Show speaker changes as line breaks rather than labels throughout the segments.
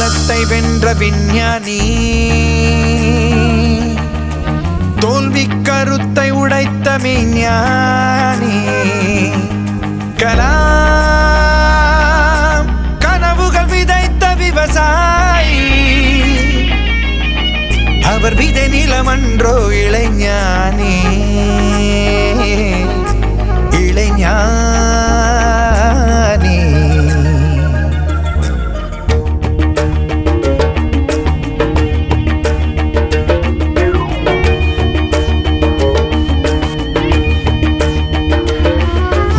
காலத்தை வென்ற விஞ்ஞானி, தோல்வி கருத்தை உடைத்த மெய்ஞானி. கலாம் கனவுகள் விதைத்த விவசாயி, அவர் விதை நிலமன்றோ இளைஞானி. இளைஞானி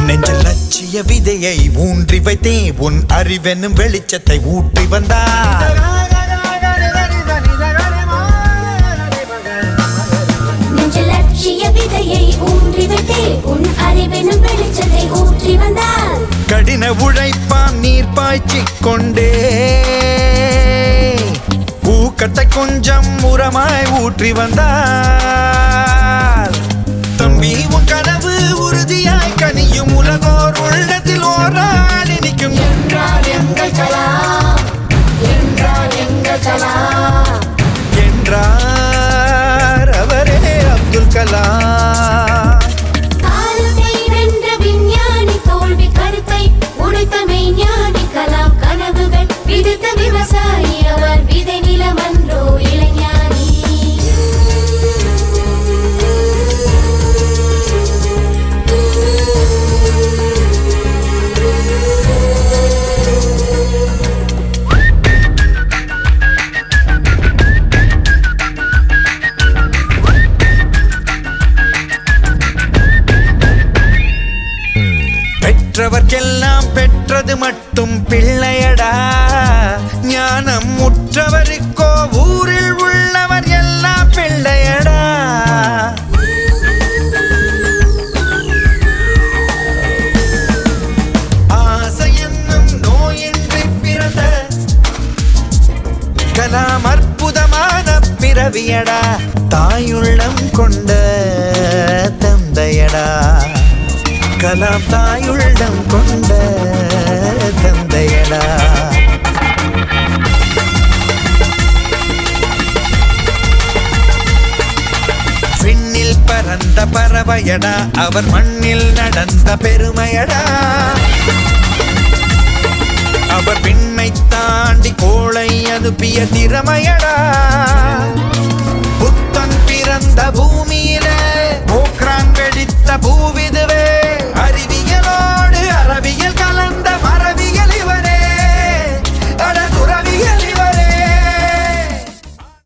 நெஞ்சில் லட்சிய விதையை ஊன்றி வைத்தே உன் அறிவெனும் வெளிச்சத்தை ஊற்றி வந்தார். கடின உழைப்பாம் நீர் பாய்ச்சிக் கொண்டே ஊக்கத்தை கொஞ்சம் உரமாய் ஊற்றி வந்தார். தம்பி உன் கனவு உறுதியாய் கனியும், உலகோர் உள்ளத்தில் ஓரால் இனிக்கும். என்றார் எங்கள் கலாம், என்றார் எங்கள் கலாம், என்றார் அவரே அப்துல் கலாம்.
விவசாயி அவர் விதை நிலமன்றோ இளைஞானி.
பெற்றவர்க்கெல்லாம் பெற்றது மட்டும் பிள்ளையடா, ஞானம் முற்றவருக்கோ ஊரில் உள்ளவர் எல்லாம் பிள்ளையடா. ஆசை என்னும் நோயின்றி பிறந்த கலாம் அற்புதமான பிறவியடா, தாயுள்ளம் கொண்ட தந்தையடா. கலாம் தாயுள்ளம் கொண்ட தந்தையடா. விண்ணில் பறந்த பறவையடா, அவர் மண்ணில் நடந்த பெருமையடா. அவர் விண்ணை தாண்டி கோளை அனுப்பிய திறமையடா. புத்தன் பிறந்த பூமியிலே போக்ரான் வெடித்த பூவிதுவே அறிவி